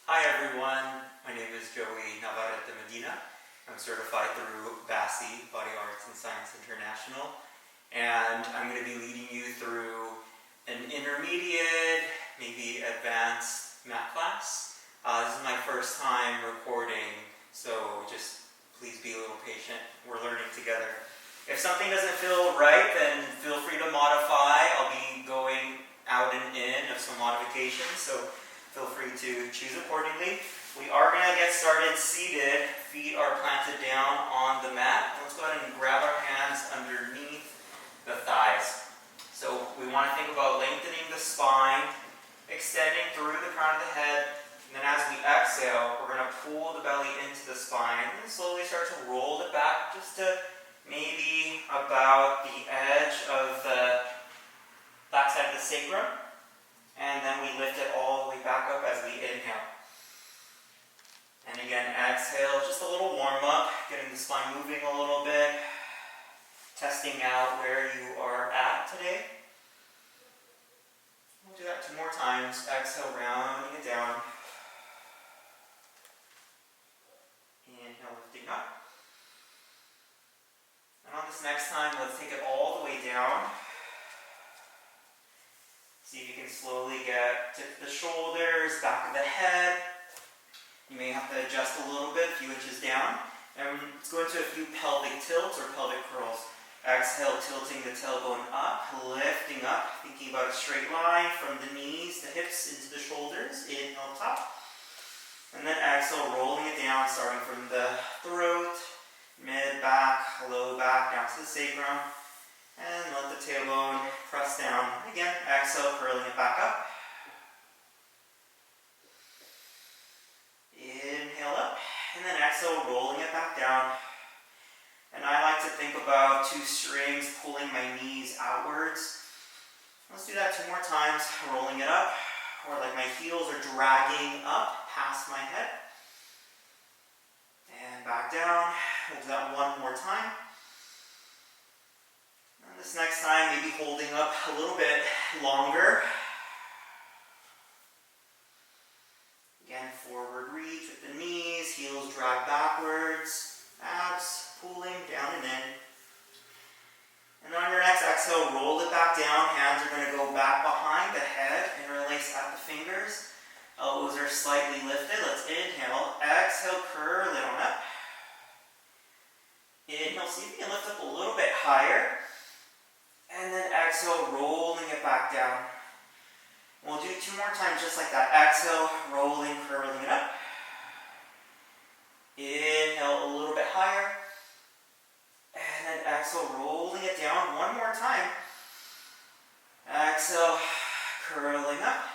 Hi everyone, my name is Joey Navarrete-Medina. I'm certified through BASI, Body Arts and Science International, and I'm going to be leading you through an intermediate, maybe advanced mat class. This is my first time recording, so just please be a little patient. We're learning together. If something doesn't feel right, then feel free to modify. I'll be going out and in of some modifications, so feel free to choose accordingly. We are going to get started seated. Feet are planted down on the mat. Let's go ahead and grab our hands underneath the thighs. So we want to think about lengthening the spine, extending through the crown of the head, and then as we exhale, we're going to pull the belly into the spine and slowly start to roll it back just to maybe about the edge of the backside of the sacrum. And then we lift it all the way back up as we inhale. And again, exhale, just a little warm up, getting the spine moving a little bit, testing out where you are at today. We'll do that 2 more times. Exhale, rounding it down. Inhale, lifting up. And on this next time, let's take it all the way down. See if you can slowly get to the shoulders, back of the head. You may have to adjust a little bit, a few inches down. And let's go into a few pelvic tilts or pelvic curls. Exhale, tilting the tailbone up, lifting up, thinking about a straight line from the knees, the hips, into the shoulders. Inhale, top. And then exhale, rolling it down, starting from the throat, mid back, low back, down to the sacrum. And let the tailbone press down. Again, exhale, curling it back up. Inhale up. And then exhale, rolling it back down. And I like to think about 2 strings pulling my knees outwards. Let's do that 2 more times. Rolling it up. Or like my heels are dragging up past my head. And back down. We'll do that 1 more time. This next time, maybe holding up a little bit longer. Again, forward reach with the knees, heels drag backwards, abs pulling down and in. And on your next exhale, roll it back down. Hands are going to go back behind the head, interlace at the fingers. Elbows are slightly lifted. Let's inhale. Exhale, curl it on up. Inhale, see if you can lift up a little bit higher. And then exhale, rolling it back down. We'll do 2 more times just like that. Exhale, rolling, curling it up. Inhale, a little bit higher. And then exhale, rolling it down 1 more time. Exhale, curling up.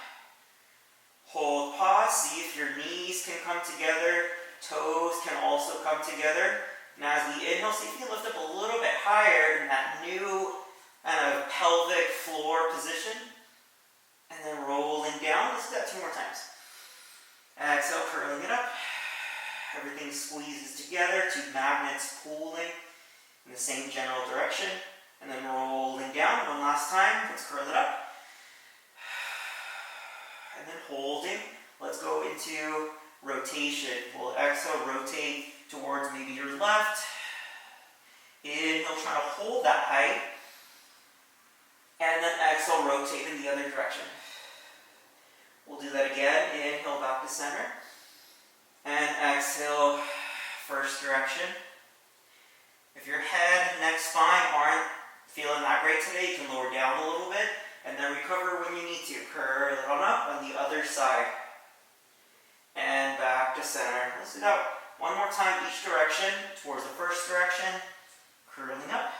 Hold, pause. See if your knees can come together. Toes can also come together. Now as we inhale, see if you can lift up a little bit higher in that new kind of pelvic floor position. And then rolling down. Let's do that 2 more times. Exhale, curling it up. Everything squeezes together. 2 magnets pulling in the same general direction. And then rolling down 1 last time. Let's curl it up. And then holding. Let's go into rotation. We'll exhale, rotate towards maybe your left. Inhale, trying to hold that height. And then exhale, rotate in the other direction. We'll do that again. Inhale, back to center. And exhale, first direction. If your head, neck, spine aren't feeling that great today, you can lower down a little bit. And then recover when you need to. Curl it on up on the other side. And back to center. Let's do that 1 more time each direction. Towards the first direction. Curling up.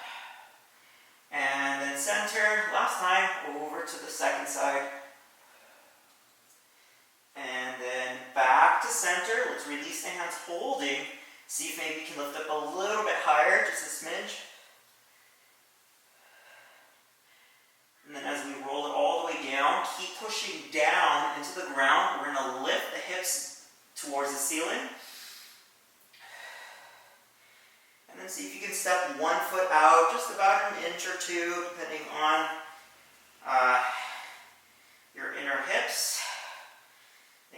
And then center, last time, over to the second side. And then back to center. Let's release the hands holding. See if maybe you can lift up a little bit higher, just a smidge. And then as we roll it all the way down, keep pushing down into the ground. We're going to lift the hips towards the ceiling. And then see if you can step 1 foot out, just about 1 inch or 2, depending on your inner hips.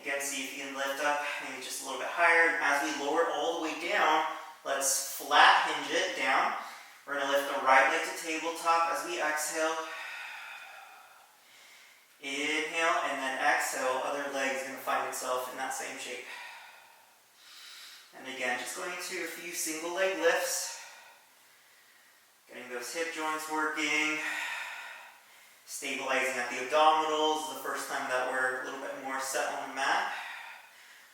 Again, see if you can lift up, maybe just a little bit higher. And as we lower all the way down, let's flat hinge it down. We're going to lift the right leg to tabletop as we exhale. Inhale, and then exhale. Other leg is going to find itself in that same shape. And again, just going to a few single leg lifts. Getting those hip joints working. Stabilizing at the abdominals. The first time that we're a little bit more set on the mat.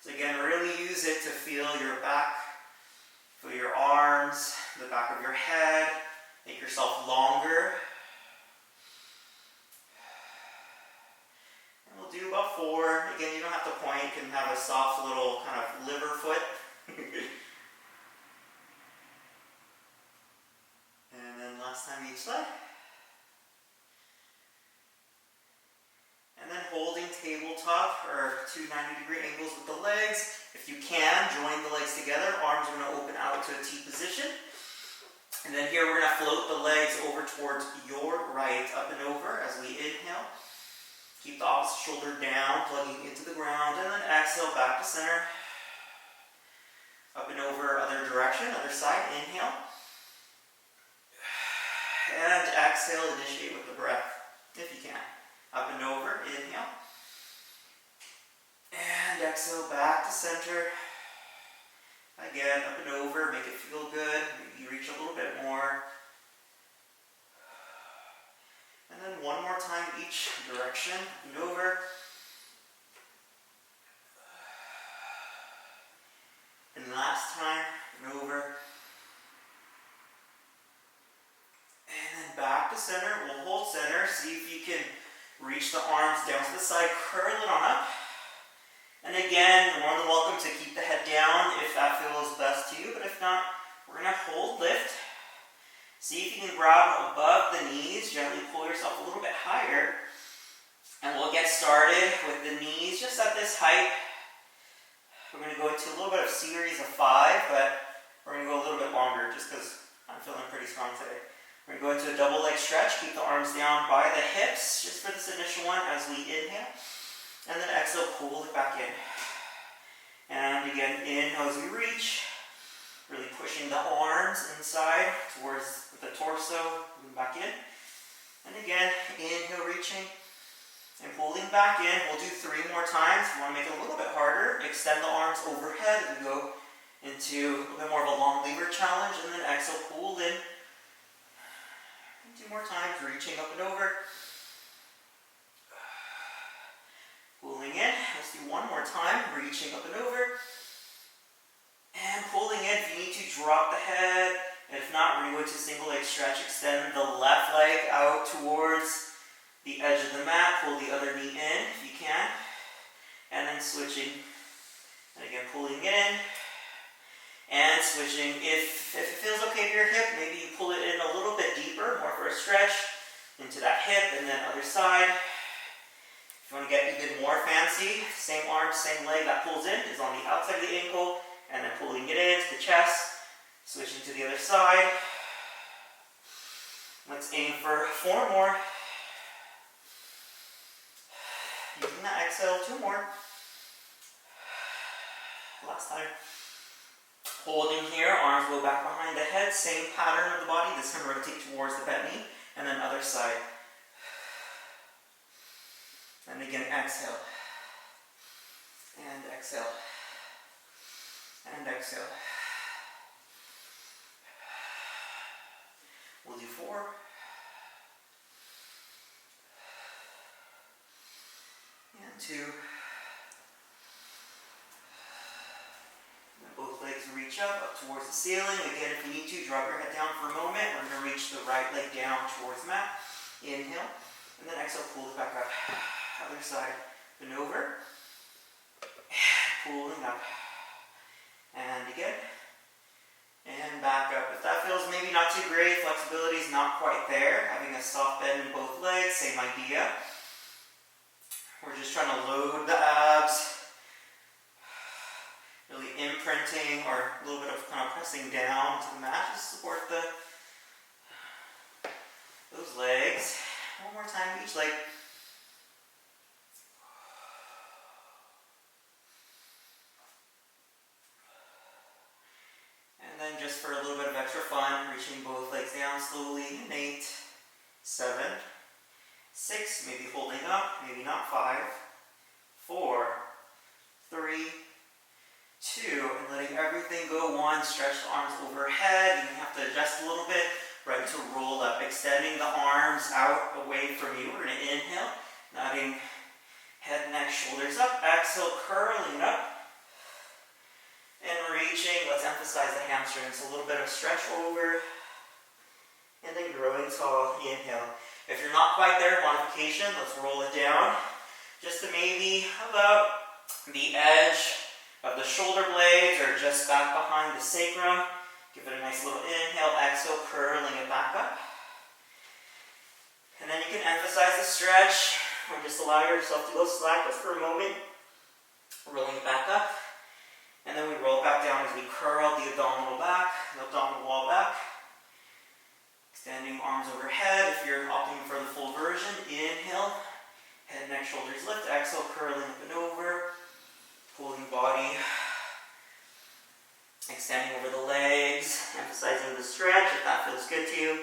So again, really use it to feel your back, feel your arms, the back of your head. Make yourself longer. And we'll do about 4. Again, you don't have to point. You can have a soft little kind of liver foot. And then last time each leg. And then holding tabletop or 2 90-degree angles with the legs. If you can, join the legs together. Arms are going to open out to a T position. And then here we're going to float the legs over towards your right, up and over as we inhale. Keep the opposite shoulder down, plugging into the ground. And then exhale back to center. Up and over, other direction, other side. Inhale. And exhale, initiate with the breath, if you can. Up and over, inhale. And exhale back to center. Again, up and over, make it feel good. Maybe reach a little bit more. And then one more time each direction, up and over. And last time, up and over. And then back to center. We'll hold center. See if you can reach the arms down to the side, curl it on up. And again, you're more than welcome to keep the head down if that feels best to you. But if not, we're going to hold lift. See if you can grab above the knees. Gently pull yourself a little bit higher. And we'll get started with the knees just at this height. We're going to go into a little bit of series of 5, but we're going to go a little bit longer just because I'm feeling pretty strong today. We're going to go into a double leg stretch. Keep the arms down by the hips just for this initial one as we inhale. And then exhale, pull it back in. And again, inhale as we reach. Really pushing the arms inside towards the torso. Moving back in. And again, inhale, reaching. And pulling back in. We'll do 3 more times. We want to make it a little bit harder. Extend the arms overhead. We go into a little bit more of a long lever challenge. And then exhale, pull in. 2 more times, reaching up and over. Pulling in. Let's do 1 more time, reaching up and over. And pulling in. If you need to, drop the head. If not, we're going to go into single leg stretch. Extend the left leg out towards the edge of the mat. Pull the other knee in if you can. And then switching. And again, pulling in. And switching. If it feels okay to your hip, maybe you pull it in a little bit deeper, more for a stretch, into that hip, and then other side. If you want to get even more fancy, same arm, same leg that pulls in is on the outside of the ankle, and then pulling it into the chest, switching to the other side. Let's aim for 4 more. Using that exhale, 2 more. Last time. Holding here, arms go back behind the head, same pattern of the body. This time rotate towards the bent knee, and then other side. And again, exhale. And exhale. And exhale. We'll do 4. And 2. Both legs reach up towards the ceiling. Again, if you need to, drop your head down for a moment. We're going to reach the right leg down towards the mat. Inhale. And then exhale, pull it back up. Other side. Bend over. Pulling up. And again. And back up. If that feels maybe not too great, flexibility is not quite there. Having a soft bend in both legs, same idea. We're just trying to load the abs. Really imprinting or a little bit of kind of pressing down to the mat to support those legs. 1 more time each leg. reaching both legs down slowly in 8, 7, 6, maybe holding up, maybe not, 5, 4, 3, 2, and letting everything go. 1, stretch the arms overhead. You may have to adjust a little bit, right, to roll up, extending the arms out away from you. We're going to inhale, nodding head, neck, shoulders up. Exhale, curling up and reaching. Let's emphasize the hamstrings. A little bit of stretch over and then growing tall. Inhale. If you're not quite there, modification, let's roll it down just to maybe about the edge of the shoulder blades or just back behind the sacrum. Give it a nice little inhale, exhale, curling it back up. And then you can emphasize the stretch or just allow yourself to go slack just for a moment. Rolling it back up. And then we roll back down as we curl the abdominal wall back. Extending arms overhead. If you're opting for the full version, inhale, head, neck, shoulders lift. Exhale, curling up and over. Pulling body. Extending over the legs. Emphasizing the stretch if that feels good to you.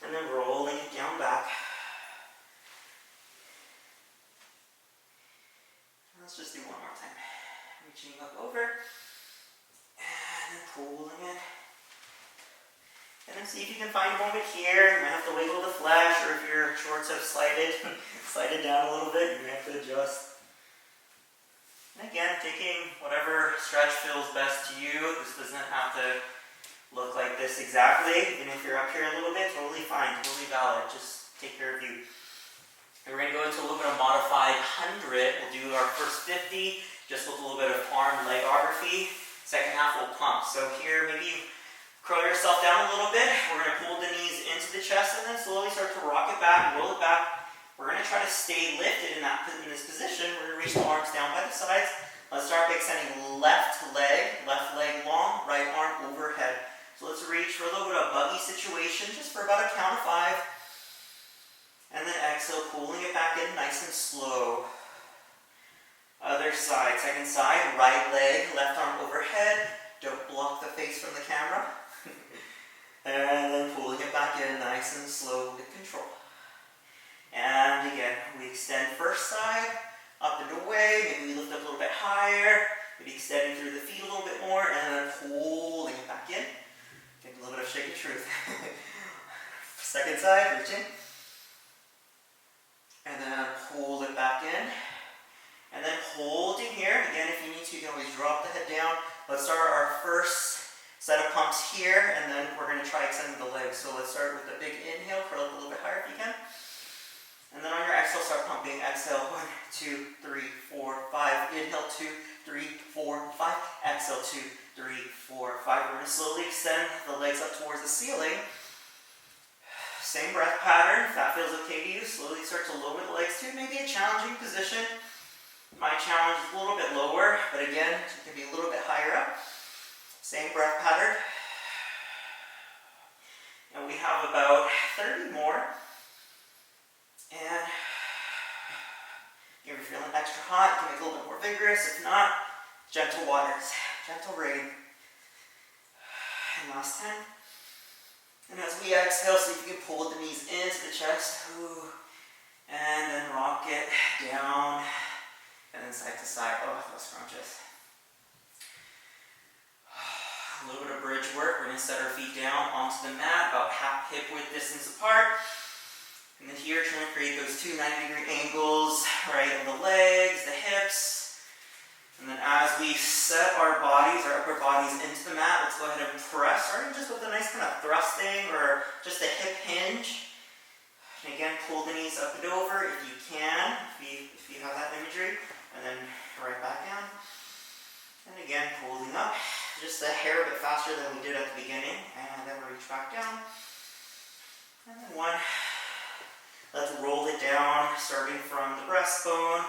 And then rolling it down back. Let's just do one more time. Reaching up over. And then pulling it. And then see if you can find a moment here. You might have to wiggle the flesh, or if your shorts have slided down a little bit, you may have to adjust. And again, taking whatever stretch feels best to you. This doesn't have to look like this exactly. Even if you're up here a little bit, totally fine, totally valid. Just take care of you. And we're going to go into a little bit of modified 100. We'll do our first 50, just with a little bit of arm legography. Second half will pump. So here, maybe you curl yourself down a little bit. We're going to pull the knees into the chest and then slowly start to rock it back, roll it back. We're going to try to stay lifted in this position. We're going to reach the arms down by the sides. Let's start by extending left leg long, right arm overhead. So let's reach for a little bit of a buggy situation, just for about a count of 5. And then exhale, pulling it back in nice and slow. Other side, second side, right leg, left arm overhead. Don't block the face from the camera. And then pulling it back in nice and slow with control. And again, we extend first side, up and away. Maybe we lift up a little bit higher. Maybe extending through the feet a little bit more. And then pulling it back in. Take a little bit of shake of truth. Second side, reaching. And then pull it back in. And then holding here. Again, if you need to, you can always drop the head down. Let's start our first set of pumps here, and then we're going to try extending the legs. So let's start with a big inhale, curl up a little bit higher if you can. And then on your exhale, start pumping. Exhale, 1, 2, 3, 4, 5. Inhale, 2, 3, 4, 5. Exhale, 2, 3, 4, 5. We're going to slowly extend the legs up towards the ceiling. Same breath pattern. If that feels okay to you, slowly start to lower the legs to maybe a challenging position. My challenge is a little bit lower, but again, it can be a little bit higher up. Same breath pattern. And we have about 30 more. And if you're feeling extra hot, you can make it a little bit more vigorous. If not, gentle waters, gentle rain. And last time. And as we exhale, see if you can pull the knees into the chest. Ooh. And then rock it down. And then side to side. Oh, those scrunches. A little bit of bridge work. We're going to set our feet down onto the mat, about hip width distance apart. And then here, trying to create those 2 90-degree angles, right, on the legs, the hips. And then as we set our bodies, our upper bodies into the mat, let's go ahead and press, starting just with a nice kind of thrusting or just a hip hinge. And again, pull the knees up and over if you can, if you have that imagery. And then right back down. And again, pulling up. Just a hair bit faster than we did at the beginning. And then reach back down. And then 1. Let's roll it down, starting from the breastbone,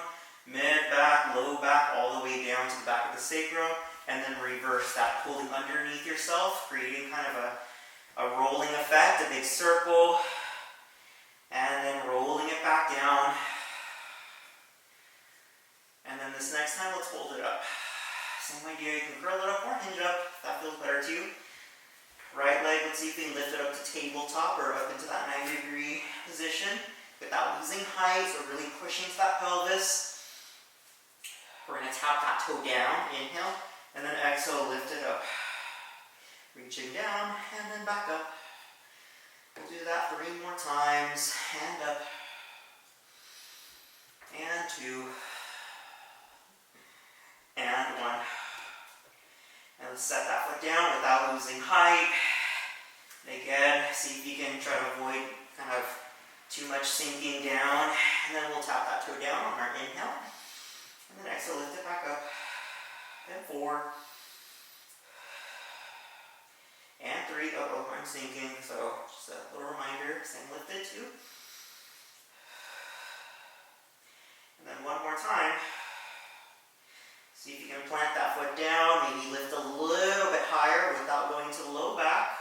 mid back, low back, all the way down to the back of the sacrum. And then reverse that, pulling underneath yourself, creating kind of a rolling effect, a big circle. And then rolling it back down. And then this next time, let's hold it up. Same idea, you can curl it up or hinge up, if that feels better to you. Right leg, let's see if we can lift it up to tabletop or up into that 90-degree position without losing height, so really pushing to that pelvis. We're going to tap that toe down, inhale, and then exhale, lift it up. Reaching down, and then back up. We'll do that 3 more times, and up, and 2, and 1. And let's set that foot down without losing height. And again, see if you can try to avoid kind of too much sinking down. And then we'll tap that toe down on our inhale. And then exhale, lift it back up. And 4. And 3. Uh-oh, I'm sinking. So just a little reminder, same lifted 2. And then 1 more time. See if you can plant that foot down, maybe lift a little bit higher without going to the low back.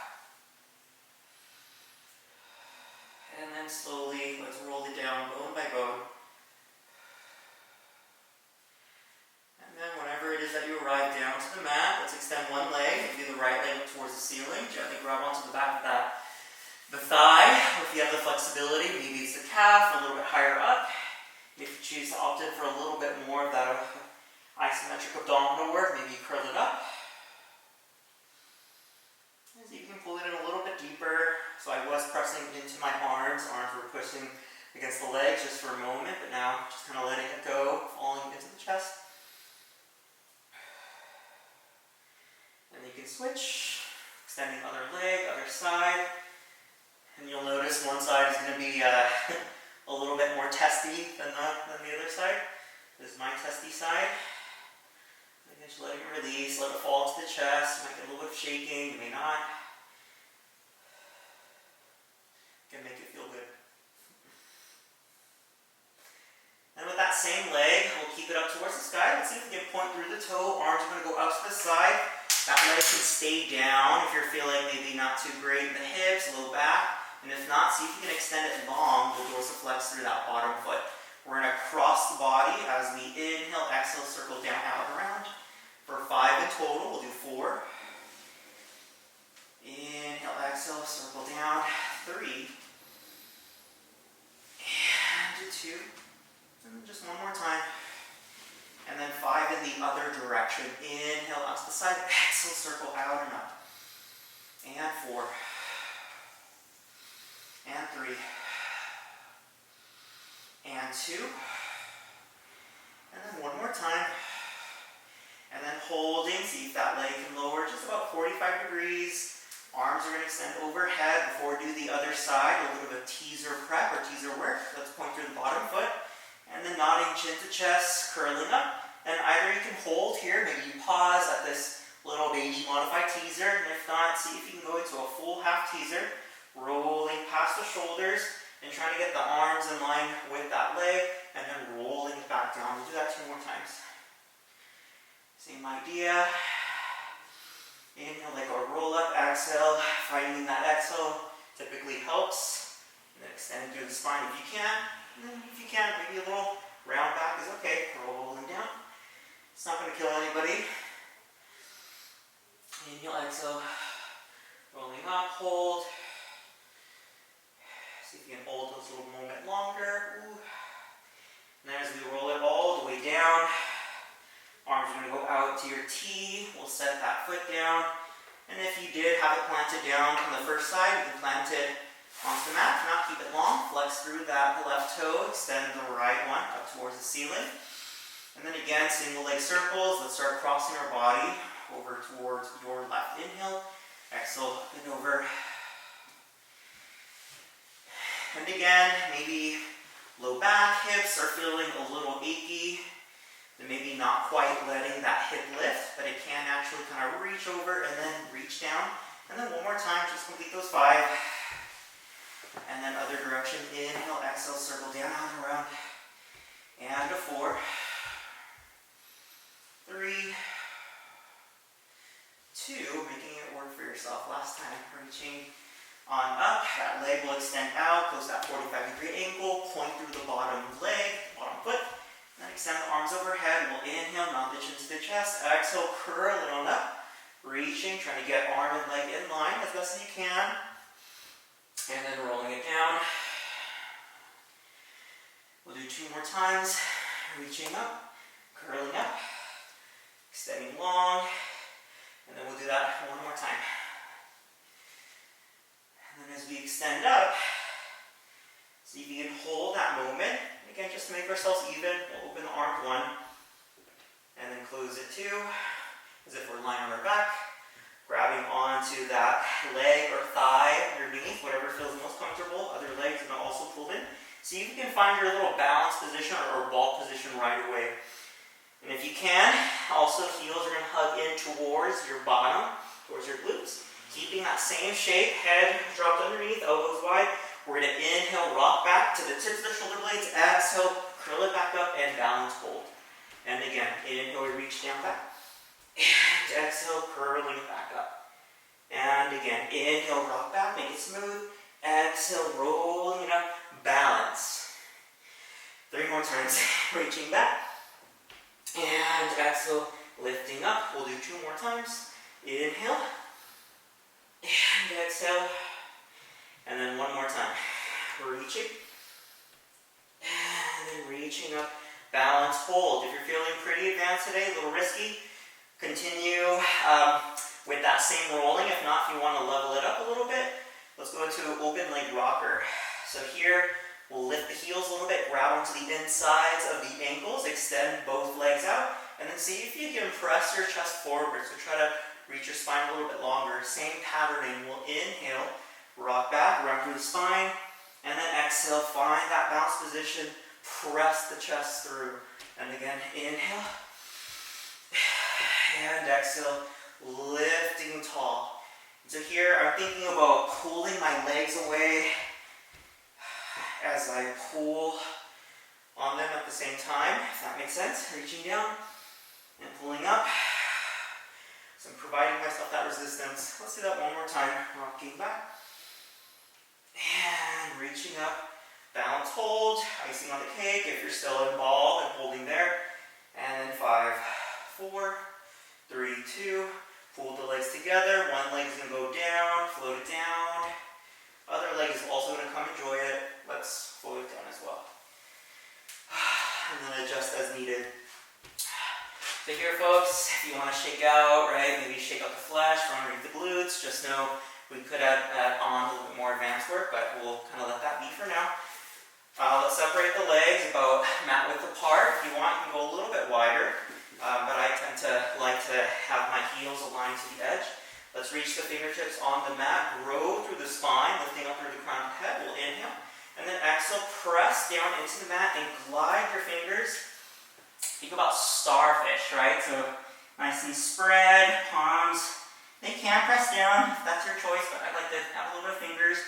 And then slowly, let's roll it down bone by bone. And then whenever it is that you arrive down to the mat, let's extend one leg, maybe the right leg towards the ceiling, gently grab onto the back of the thigh, or if you have the flexibility, maybe it's the calf, a little bit higher up. If you choose to opt in for a little bit more of that isometric abdominal work, maybe you curl it up. And so you can pull it in a little bit deeper. So I was pressing into my arms were pushing against the legs just for a moment, but now just kind of letting it go, falling into the chest. And you can switch, extending other leg, other side. And you'll notice one side is going to be a little bit more testy than the other side. This is my testy side. Just letting it release, let it fall to the chest. You might get a little bit of shaking, you may not. Can make it feel good. And with that same leg, we'll keep it up towards the sky. Let's see if we can point through the toe. Arms are going to go out to the side. That leg can stay down if you're feeling maybe not too great in the hips, low back. And if not, see if you can extend it long. We'll dorsiflex through that bottom foot. We're going to cross the body as we inhale, exhale, circle down, out, around. For 5 in total, we'll do 4. Inhale, exhale, circle down, 3. And 2. And then just 1 more time. And then 5 in the other direction. Inhale, out to the side, exhale, circle out and up. And 4. And 3. And 2. And then 1 more time. And then holding, see if that leg can lower just about 45 degrees. Arms are going to extend overhead. Before we do the other side, a little bit of teaser prep or teaser work. Let's point through the bottom foot. And then nodding chin to chest, curling up. And either you can hold here, maybe you pause at this little baby modified teaser. And if not, see if you can go into a full half teaser. Rolling past the shoulders and trying to get the arms in line with that leg. And then rolling it back down. We'll do that 2 more times. Same idea. Inhale, let go, roll up, exhale. Finding that exhale typically helps. And then extend through the spine if you can. And then if you can't, maybe a little round back is okay. Rolling down. It's not going to kill anybody. Inhale, exhale. Rolling up, hold. See if you can hold those a little moment longer. Ooh. And then as we roll it all the way down, arms are going to go out to your T. We'll set that foot down. And if you did have it planted down on the first side, you can plant it onto the mat. If not, keep it long. Flex through that left toe. Extend the right one up towards the ceiling. And then again, single leg circles. Let's start crossing our body over towards your left. Inhale. Exhale, up and over. And again, maybe low back, hips are feeling a little achy. And maybe not quite letting that hip lift, but it can actually kind of reach over and then reach down. And then 1 more time, just complete those 5. And then other direction, inhale, exhale, circle down, out and around. And a 4. 3. 2, making it work for yourself. Last time, reaching on up. That leg will extend out, close that 45-degree ankle, point through the bottom leg, bottom foot. Then extend the arms overhead. We'll inhale, nod the chin to the chest. Exhale, curl it on up. Reaching, trying to get arm and leg in line as best as you can. And then rolling it down. We'll do 2 more times. Reaching up, curling up, extending long. And then we'll do that 1 more time. And then as we extend up, see if you can hold that movement. Again, just to make ourselves even, we'll open the arm 1. And then close it 2, as if we're lying on our back. Grabbing onto that leg or thigh underneath, whatever feels most comfortable. Other legs are also pulled in. See if you can find your little balance position or ball position right away. And if you can, also heels are going to hug in towards your bottom, towards your glutes. Keeping that same shape, head dropped underneath, elbows wide. We're going to inhale, rock back to the tips of the shoulder blades. Exhale, curl it back up and balance hold. And again, inhale, we reach down back. And exhale, curling it back up. And again, inhale, rock back, make it smooth. Exhale, rolling it up, balance. 3 more times, reaching back. And exhale, lifting up. We'll do 2 more times. Inhale. And exhale. And then 1 more time. Reaching. And then reaching up. Balance, hold. If you're feeling pretty advanced today, a little risky, continue with that same rolling. If not, if you want to level it up a little bit, let's go into open leg rocker. So here, we'll lift the heels a little bit, grab onto the insides of the ankles, extend both legs out, and then see if you can press your chest forward. So try to reach your spine a little bit longer. Same patterning. We'll inhale, rock back, round through the spine, and then exhale, find that balance position, press the chest through. And again, inhale, and exhale, lifting tall. So here, I'm thinking about pulling my legs away as I pull on them at the same time, if that makes sense. Reaching down and pulling up. So I'm providing myself that resistance. Let's do that 1 more time. Rocking back. And reaching up. Balance, hold. Icing on the cake if you're still in ball and holding there. And then 5, 4, 3, 2. Pull the legs together. One leg is going to go down. Float it down. Other leg is also going to come enjoy it. Let's float it down as well. And then adjust as needed. So here, folks, if you want to shake out, right, maybe shake out the flesh from underneath the glutes. Just know we could add on a little bit more advanced work, but we'll kind of let that be for now. Let's separate the legs about mat width apart. If you want, you can go a little bit wider, but I tend to like to have my heels aligned to the edge. Let's reach the fingertips on the mat, grow through the spine, lifting up through the crown of the head. We'll inhale, and then exhale, press down into the mat and glide your fingers. Think about starfish, right? So nice and spread, palms. They can press down if that's your choice, but I like to have a little bit of fingers.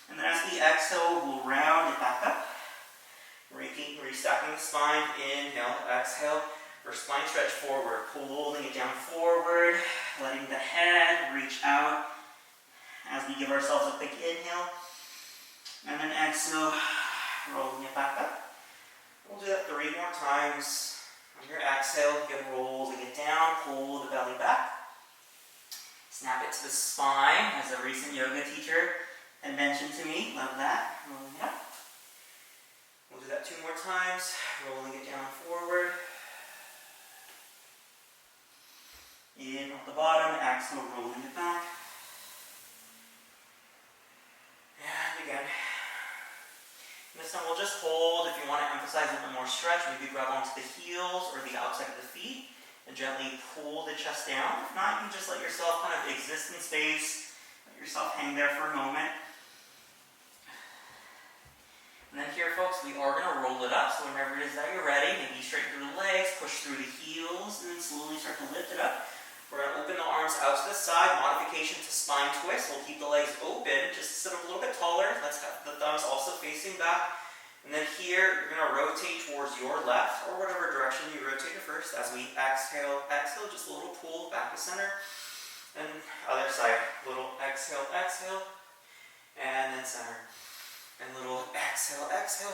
And then as we exhale, we'll round it back up. Restacking the spine. Inhale, exhale. For spine stretch forward, pulling it down forward, letting the head reach out as we give ourselves a quick inhale. And then exhale, rolling it back up. We'll do that 3 more times. On your exhale, again, rolling it down, pull the belly back. Snap it to the spine, as a recent yoga teacher had mentioned to me. Love that. Rolling it up. We'll do that 2 more times, rolling it down forward. In off the bottom, exhale, rolling it back. And again. This time we'll just hold. If you want to emphasize a little bit more stretch, maybe grab onto the heels or the outside of the feet and gently pull the chest down. If not, you can just let yourself kind of exist in space. Let yourself hang there for a moment. And then here, folks, we are going to roll it up. So whenever it is that you're ready, maybe straighten through the legs, push through the heels, and then slowly start to lift it up. We're going to open the arms out to the side, modification to spine twist. We'll keep the legs open, just sit up a little bit taller. Let's have the thumbs also facing back. And then here, you're going to rotate towards your left, or whatever direction you rotate it first. As we exhale, exhale, just a little pull back to center. And other side, little exhale, exhale, and then center. And little exhale, exhale,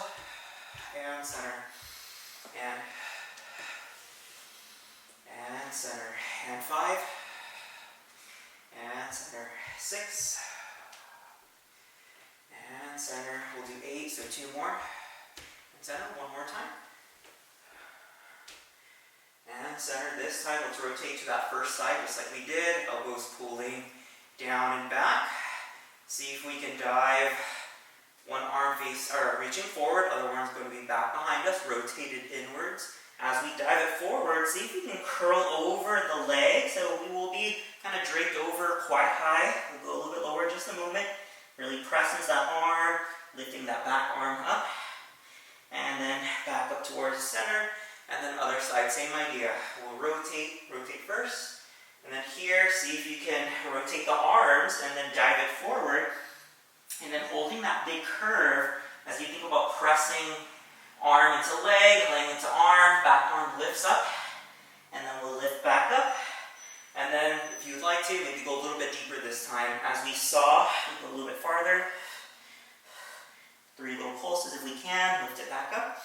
and center. And center. And 5, and center, 6, and center. We'll do 8, so 2 more, and center, 1 more time. And center. This time, let's rotate to that first side, just like we did. Elbows pulling down and back. See if we can dive. One arm reaching forward, other arm's going to be back behind us, rotated inwards. As we dive it forward, see if we can curl over the leg. So we will be kind of draped over quite high. We'll go a little bit lower in just a moment. Really press into that arm, lifting that back arm up. And then back up towards the center. And then other side, same idea. We'll rotate first. And then here, see if you can rotate the arms and then dive it forward. And then holding that big curve as you think about pressing arm into leg, leg into arm, back arm lifts up. And then we'll lift back up. And then if you'd like to, maybe go a little bit deeper this time. As we saw, go a little bit farther. 3 little pulses if we can, lift it back up.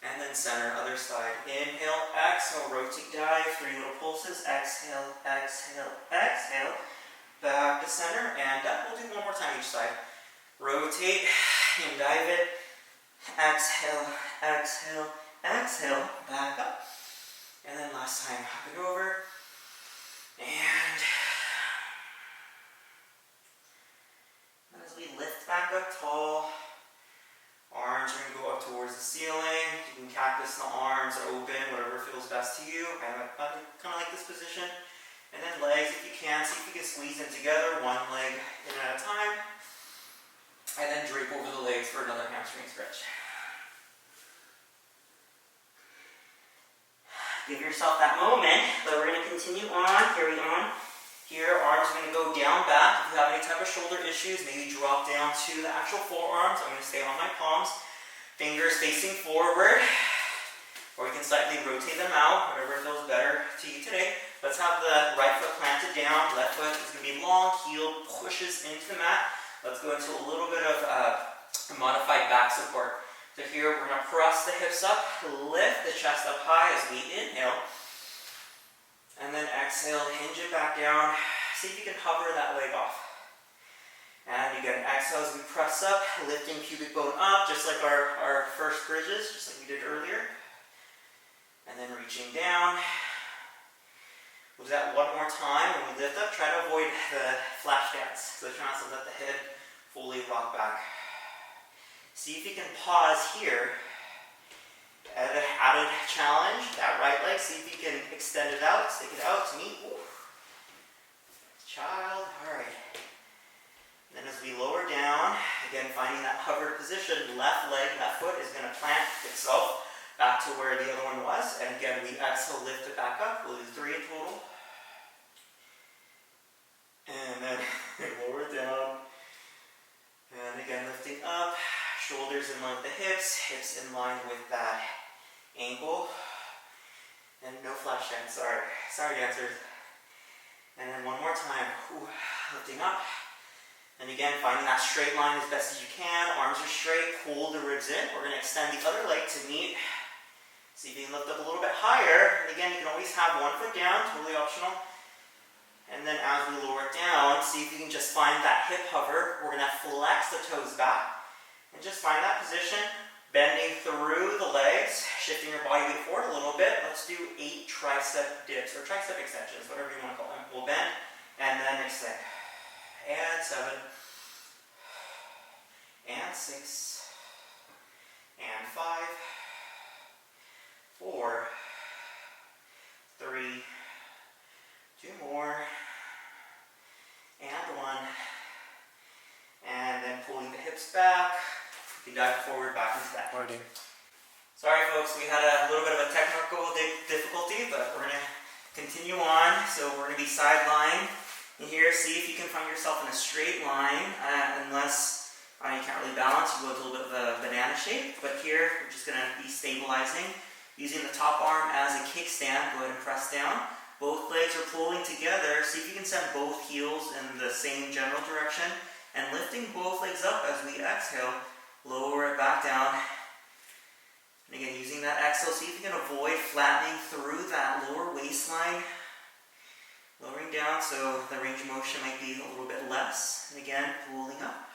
And then center, other side. Inhale, exhale, rotate, dive, 3 little pulses. Exhale, exhale, exhale. Back to center, and up. We'll do 1 more time each side. Rotate and dive it. Exhale, exhale, exhale. Back up. And then last time, hop it over. And as we lift back up tall, arms are going to go up towards the ceiling. You can cactus the arms or open, whatever feels best to you. I kind of like this position. And then legs, if you can, see if you can squeeze them together, 1 leg in at a time. And then drape over the legs for another hamstring stretch. Give yourself that moment, but we're going to continue on, carry on. Here, arms are going to go down, back. If you have any type of shoulder issues, maybe drop down to the actual forearms. I'm going to stay on my palms. Fingers facing forward. Or you can slightly rotate them out, whatever feels better to you today. Let's have the right foot planted down. Left foot is going to be long, heel pushes into the mat. Let's go into a little bit of modified back support. So here, we're going to press the hips up, lift the chest up high as we inhale. And then exhale, hinge it back down. See if you can hover that leg off. And again, exhale as we press up, lifting pubic bone up, just like our first bridges, just like we did earlier. And then reaching down. We'll do that 1 more time. When we lift up, try to avoid the flat stance. So try not to let the head fully rock back. See if you can pause here. Added challenge, that right leg, see if you can extend it out, stick it out to meet. Child, alright. Then as we lower down, again finding that hovered position, left leg, left foot is going to plant itself back to where the other one was. And again, we exhale, lift it back up. We'll do 3 in total. And then lower down. And again, lifting up. Shoulders in line with the hips in line with that ankle. And no flash dance, sorry dancers. And then 1 more time, lifting up. And again, finding that straight line as best as you can. Arms are straight, pull the ribs in. We're going to extend the other leg to meet. See if you can lift up a little bit higher. And again, you can always have 1 foot down, totally optional. And then as we lower it down, see if you can just find that hip hover. We're going to flex the toes back. And just find that position, bending through the legs, shifting your body weight forward a little bit. Let's do 8 tricep dips, or tricep extensions, whatever you want to call them. We'll bend, and then extend. And 7, and 6, and 5, 4, 3, 2 more, and 1. And then pulling the hips back. You can dive forward, back into that. Sorry folks, we had a little bit of a technical difficulty, but we're going to continue on. So we're going to be sideline. And here, see if you can find yourself in a straight line, unless you can't really balance, you go into a little bit of a banana shape. But here, we're just going to be stabilizing, using the top arm as a kickstand. Go ahead and press down. Both legs are pulling together. See if you can send both heels in the same general direction. And lifting both legs up as we exhale, lower it back down. And again, using that exhale, see if you can avoid flattening through that lower waistline. Lowering down down, so the range of motion might be a little bit less. And again, pulling up.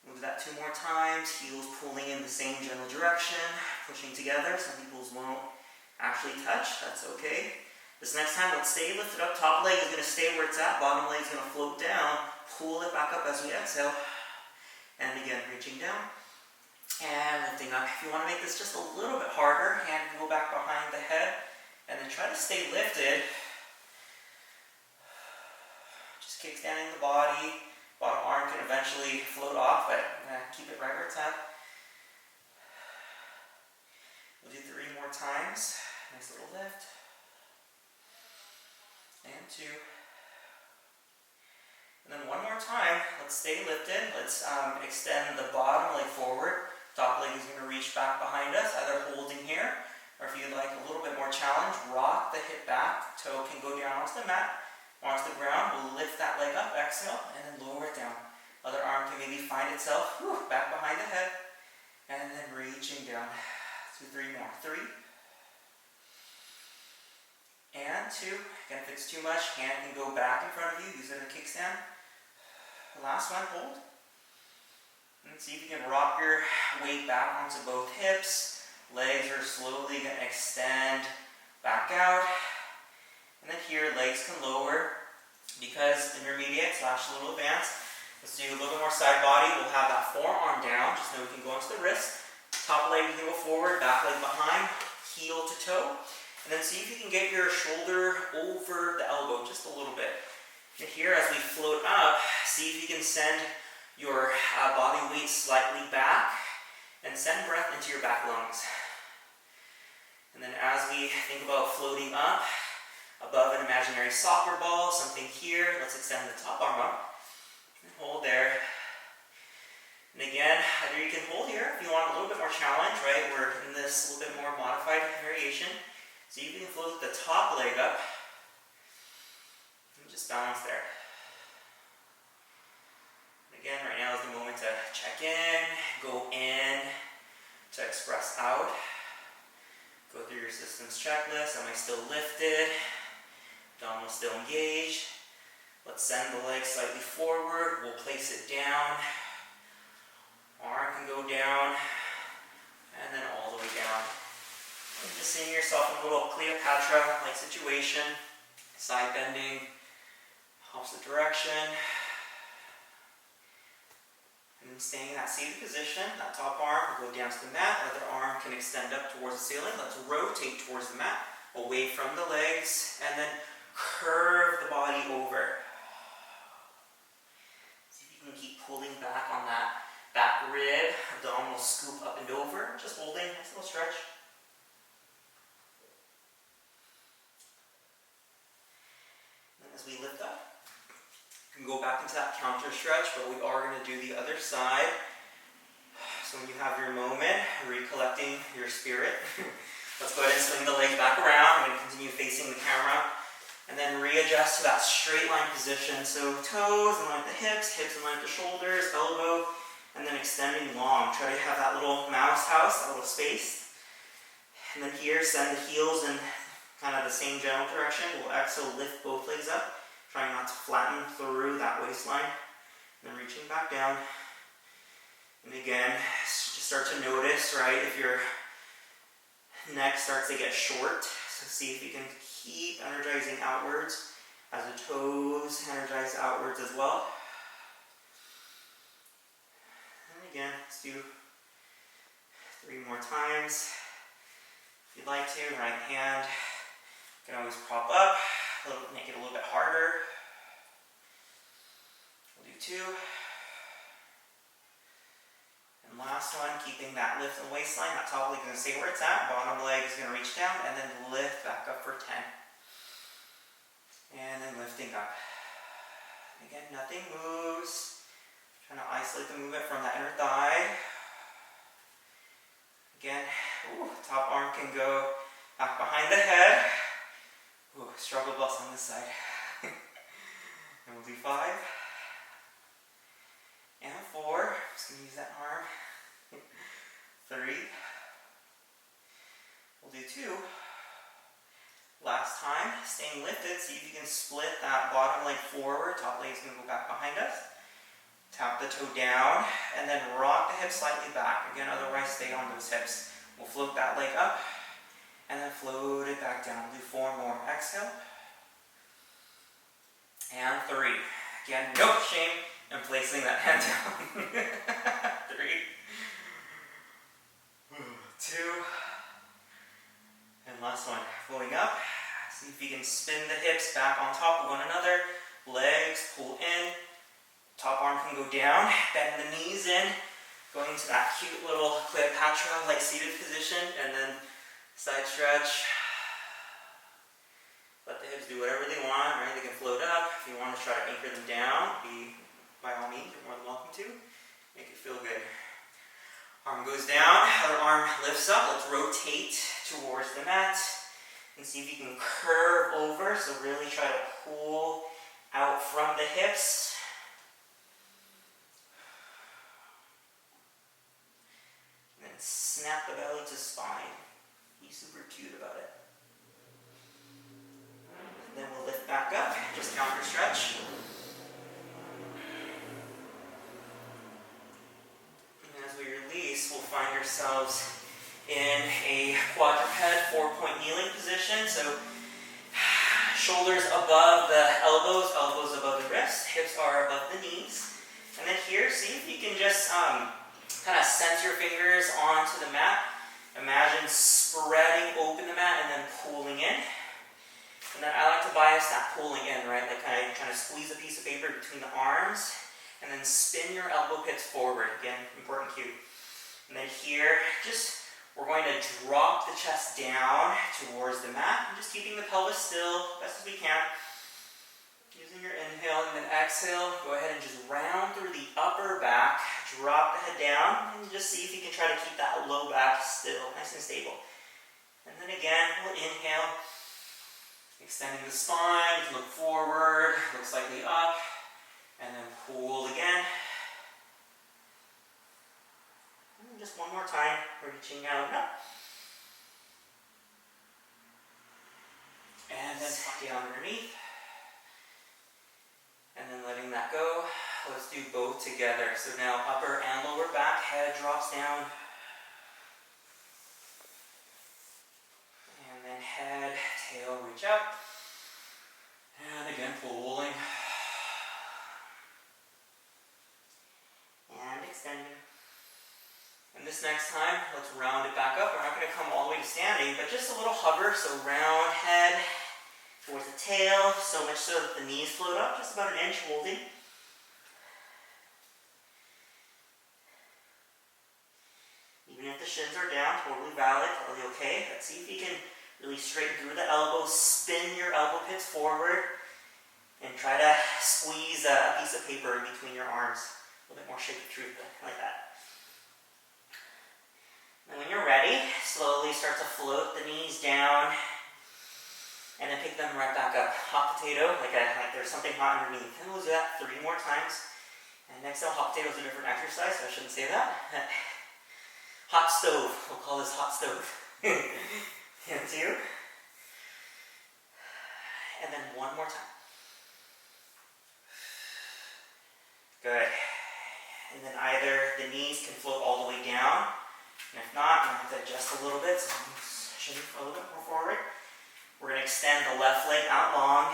Move that 2 more times, heels pulling in the same general direction, pushing together. Some people's won't actually touch, that's okay. This next time, let's stay lifted up. Top leg is going to stay where it's at, bottom leg is going to float down. Pull it back up as we exhale. And again, reaching down and lifting up. If you want to make this just a little bit harder, hand can go back behind the head and then try to stay lifted. Just kickstanding the body. Bottom arm can eventually float off, but I'm going to keep it right where it's at. We'll do 3 more times. Nice little lift. And 2. And then 1 more time. Let's stay lifted. Let's extend the bottom leg forward. Top leg is going to reach back behind us, either holding here, or if you'd like a little bit more challenge, rock the hip back. Toe can go down onto the mat. Onto the ground, we'll lift that leg up, exhale, and then lower it down. Other arm can maybe find itself back behind the head, and then reaching down. 2, 3 more. 3, and 2. Again, if it's too much, hand can go back in front of you. Use it as a kickstand. Last one, hold. And see if you can rock your weight back onto both hips. Legs are slowly going to extend back out. And then here, legs can lower because intermediate / a little advanced. Let's do a little bit more side body. We'll have that forearm down. Just know we can go into the wrist. Top leg can go forward, back leg behind, heel to toe. And then see if you can get your shoulder over the elbow just a little bit. And here, as we float up, see if you can send your body weight slightly back and send breath into your back lungs. And then as we think about floating up, above an imaginary soccer ball, something here. Let's extend the top arm up and hold there. And again, either you can hold here if you want a little bit more challenge, right? We're in this a little bit more modified variation. So you can float the top leg up and just balance there. And again, right now is the moment to check in, go in, to express out. Go through your systems checklist. Am I still lifted? Abdominal still engaged. Let's send the leg slightly forward. We'll place it down. Arm can go down. And then all the way down. And just seeing yourself in a little Cleopatra-like situation. Side bending. Opposite direction. And then staying in that seated position. That top arm will go down to the mat. Other arm can extend up towards the ceiling. Let's rotate towards the mat. Away from the legs. And then curve the body over. See if you can keep pulling back on that back rib. Abdominal scoop up and over. Just holding. Nice little stretch. And as we lift up, you can go back into that counter stretch, but we are going to do the other side. So when you have your moment, recollecting your spirit, let's go ahead and swing the leg back around. I'm going to continue facing the camera. And then readjust to that straight line position. So toes in line with the hips in line with the shoulders, elbow, and then extending long. Try to have that little mouse house, that little space. And then here, send the heels in kind of the same general direction. We'll exhale, lift both legs up. Trying not to flatten through that waistline. And then reaching back down. And again, just start to notice, right, if your neck starts to get short. So see if you can keep energizing outwards as the toes energize outwards as well. And again, let's do 3 more times. If you'd like to, right hand can always prop up, make it a little bit harder. We'll do 2. And last one, keeping that lift in the waistline. That top leg is going to stay where it's at. Bottom leg is going to reach down and then lift back up for 10. And then lifting up. Again, nothing moves. Trying to isolate the movement from that inner thigh. Again, top arm can go back behind the head. Struggle bus on this side. And we'll do 5. And 4. Just going to use that arm. 3. We'll do 2. Last last time, staying lifted, see if you can split that bottom leg forward, top leg is going to go back behind us. Tap the toe down, and then rock the hips slightly back. Again, otherwise stay on those hips. We'll float that leg up, and then float it back down. Do 4 more. Exhale. And 3. Again, no shame in placing that hand down. 3. 2. And last one. Floating up. See if you can spin the hips back on top of one another. Legs pull in. Top arm can go down. Bend the knees in. Going to that cute little Cleopatra like seated position. And then side stretch. Let the hips do whatever they want, right? They can float up. If you want to try to anchor them down, by all means, you're more than welcome to. Make it feel good. Arm goes down, other arm lifts up. Let's rotate towards the mat. And see if you can curve over. So really try to pull out from the hips. And then snap the belly to spine. Be super cute about it. Then we'll lift back up, just counter stretch. And as we release, we'll find ourselves in a quadruped 4-point kneeling position. So shoulders above the elbows, elbows above the wrists, hips are above the knees. And then here, see if you can just kind of sense your fingers onto the mat. Imagine spreading open the mat and then pulling in. And then I like to bias that pulling in, right? Like kind of squeeze a piece of paper between the arms and then spin your elbow pits forward. Again, important cue. And then here, we're going to drop the chest down towards the mat and just keeping the pelvis still best as we can. Using your inhale and then exhale, go ahead and just round through the upper back, drop the head down, and just see if you can try to keep that low back still, nice and stable. And then again, we'll inhale. Extending the spine, look forward, look slightly up, and then pull again. And just one more time, reaching out and up. And then down underneath. And then letting that go. Let's do both together. So now upper and lower back, head drops down. And then head, tail, reach out. And again, pulling. And extending. And this next time, let's round it back up. We're not going to come all the way to standing, but just a little hover. So round head towards the tail, so much so that the knees float up, just about an inch holding. Even if the shins are down, totally valid, totally okay. Let's see if you can really straighten through the elbows, spin your elbow pits forward, and try to squeeze a piece of paper in between your arms. A little bit more shape of truth, like that. And when you're ready, slowly start to float the knees down, and then pick them right back up. Hot potato, like there's something hot underneath. And we'll do that 3 more times. And exhale, hot potato is a different exercise, so I shouldn't say that. Hot stove, we'll call this hot stove. And 2. And then 1 more time. Good. And then either the knees can float all the way down, and if not, I'm going to have to adjust a little bit, so I'm pushing a little bit more forward. We're going to extend the left leg out long,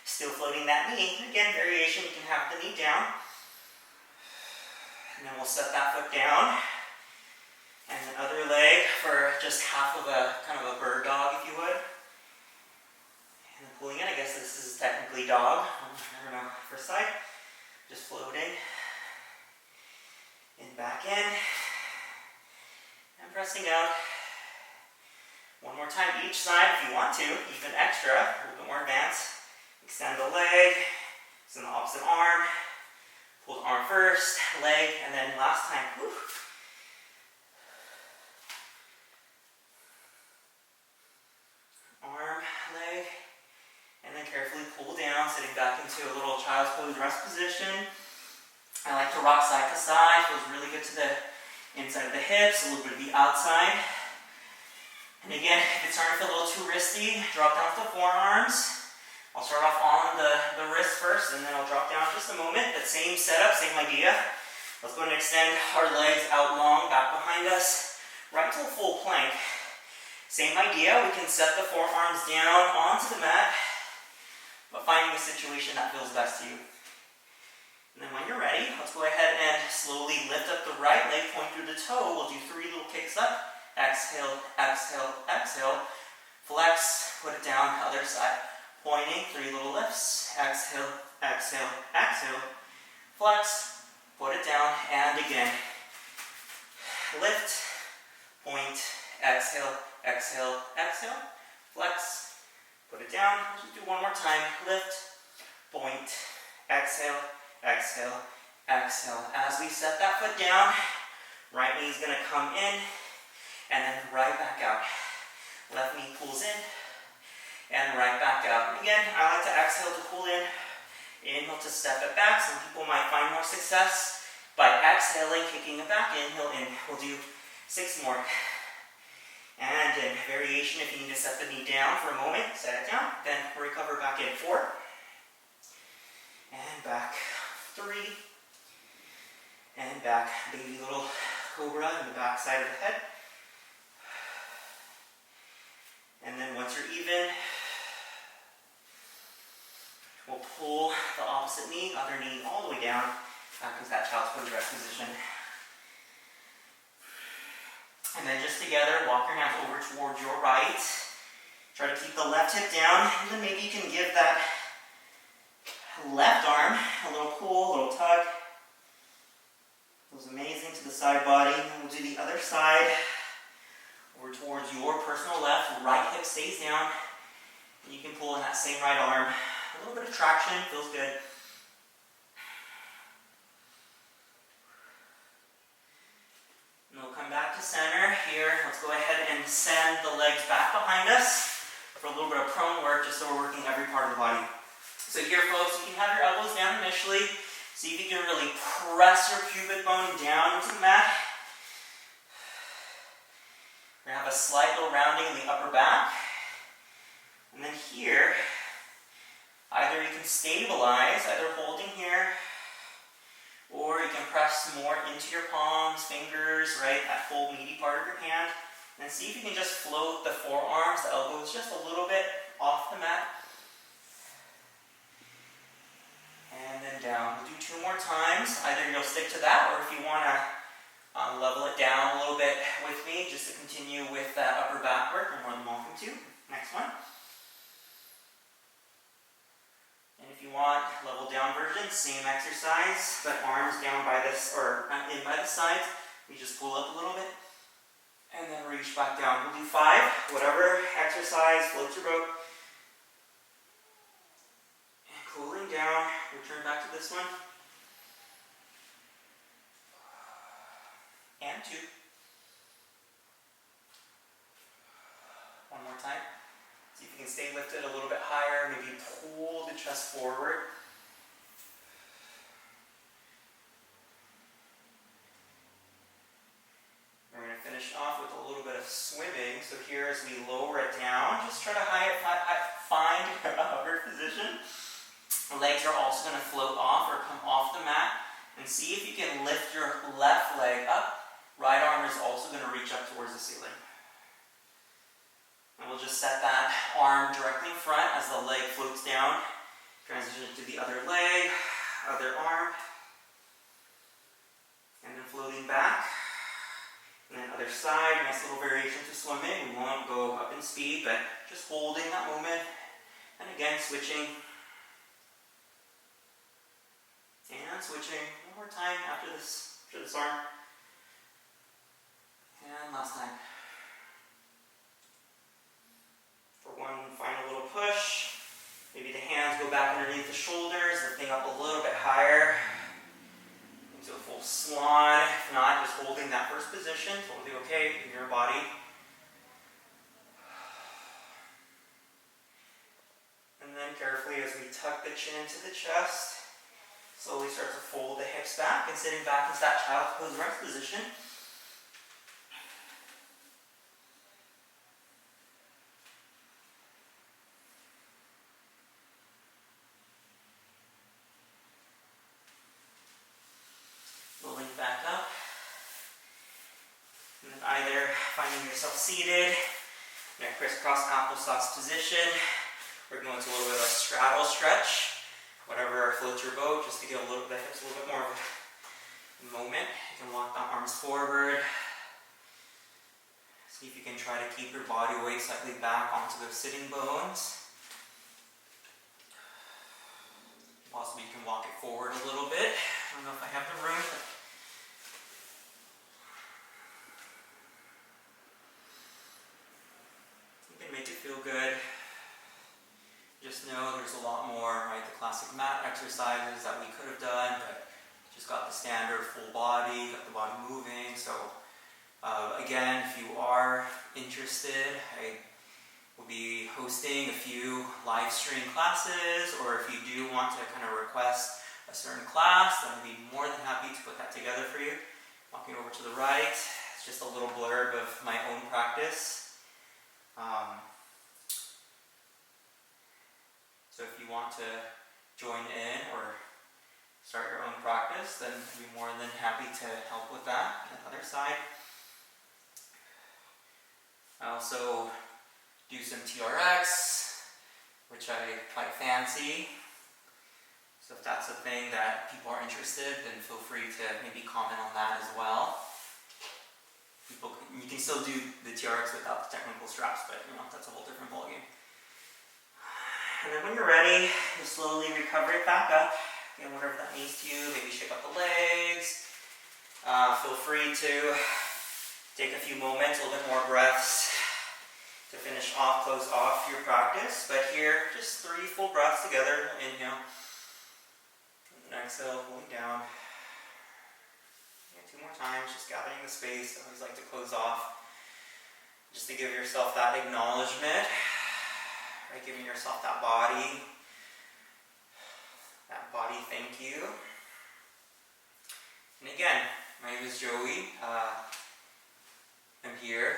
still floating that knee. Again, variation, you can have the knee down. And then we'll set that foot down. And then other leg for just half of a, kind of a bird dog, if you would. And then pulling in, I guess this is technically dog. I don't know, first side. Just floating. And back in. And pressing out. 1 more time each side if you want to, even extra, a little bit more advanced. Extend the leg, extend the opposite arm. Pull the arm first, leg, and then last time. Whew. Arm, leg, and then carefully pull down, sitting back into a little child's pose rest position. I like to rock side to side, feels really good to the inside of the hips, a little bit of the outside. And again, if it's starting to feel a little too wristy, drop down to the forearms. I'll start off on the wrist first, and then I'll drop down just a moment. That same setup, same idea. Let's go ahead and extend our legs out long, back behind us, right to a full plank. Same idea, we can set the forearms down onto the mat, but finding a situation that feels best to you. And then when you're ready, let's go ahead and slowly lift up the right leg, point through the toe. We'll do 3 little kicks up. Exhale, exhale, exhale. Flex, put it down, other side. Pointing, 3 little lifts. Exhale, exhale, exhale. Flex, put it down, and again. Lift, point, exhale, exhale, exhale. Flex, put it down. Let's just do one more time. Lift, point, exhale, exhale, exhale. As we set that foot down, right knee is going to come in, and then right back out. Left knee pulls in, and right back out. And again, I like to exhale to pull in, inhale to step it back. Some people might find more success by exhaling, kicking it back, inhale in. We'll do 6 more. And in variation, if you need to set the knee down for a moment, set it down, then recover back in. 4. And back. 3. And back. Baby little cobra in the back side of the head. And then once you're even, we'll pull the opposite knee, other knee all the way down, back into that child's pose rest position. And then just together, walk your hands over towards your right. Try to keep the left hip down, and then maybe you can give that left arm a little pull, a little tug. Feels amazing to the side body. And we'll do the other side. Over towards your personal left, right hip stays down. And you can pull in that same right arm. A little bit of traction, feels good. And we'll come back to center here. Let's go ahead and send the legs back behind us for a little bit of prone work, just so we're working every part of the body. So here, folks, you can have your elbows down initially. See if you can really press your pubic bone down into the mat. We're going to have a slight little rounding in the upper back. And then here, either you can stabilize, either holding here, or you can press more into your palms, fingers, right, that full meaty part of your hand. And see if you can just float the forearms, the elbows just a little bit off the mat. And then down. We'll do 2 more times. Either you'll stick to that, or if you want to level it down a little bit with me, just to continue with that upper back work, you're more than welcome to. Next one. And if you want, level down version, same exercise, but arms down by this, or in by the sides. You just pull up a little bit, and then reach back down. We'll do 5, whatever exercise floats your boat. And cooling down, return back to this one. And 2. One more time. See if you can stay lifted a little bit higher. Maybe pull the chest forward. We're going to finish off with a little bit of swimming. So here, as we lower it down, just try to find a hover position. The legs are also going to float off or come off the mat. And see if you can lift your left leg up. Right arm is also going to reach up towards the ceiling. And we'll just set that arm directly in front as the leg floats down. Transition to the other leg, other arm. And then floating back. And then other side, nice little variation to swimming. We won't go up in speed, but just holding that moment. And again, switching. And switching. One more time after this arm. And last time. For one final little push. Maybe the hands go back underneath the shoulders, lifting up a little bit higher. Into a full swan. If not, just holding that first position. Totally okay in your body. And then carefully, as we tuck the chin into the chest, slowly start to fold the hips back and sitting back into that child's pose rest position. finding yourself seated in a crisscross applesauce position. We're going to a little bit of a straddle stretch, whatever floats your boat, just to get a little bit more of a moment. You can walk the arms forward. See if you can try to keep your body weight slightly back onto those sitting bones. Possibly you can walk it forward a little bit. I don't know if I have the room. You can make it feel good. Just know there's a lot more, right? The classic mat exercises that we could have done, but just got the standard full body, got the body moving. So again, if you are interested, I will be hosting a few live stream classes, or if you do want to kind of request a certain class, then I'd be more than happy to put that together for you. Walking over to the right, it's just a little blurb of my own practice. So if you want to join in or start your own practice, then I'd be more than happy to help with that. On the other side, I also do some TRX, which I quite fancy. So if that's a thing that people are interested, then feel free to maybe comment on that as well. You can still do the TRX without the technical straps, but that's a whole different ballgame. And then when you're ready, you slowly recover it back up. Again, whatever that means to you, maybe shake up the legs. Feel free to take a few moments, a little bit more breaths to finish off, close off your practice. But here, just 3 full breaths together. Inhale. And exhale, pulling down. And 2 more times, just gathering the space. I always like to close off, just to give yourself that acknowledgement. Right, giving yourself that body thank you. And again, my name is Joey. I'm here,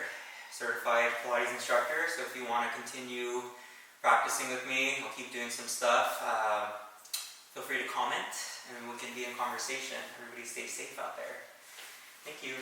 certified Pilates instructor, so if you want to continue practicing with me, I'll keep doing some stuff. Feel free to comment and we can be in conversation. Everybody stay safe out there. Thank you.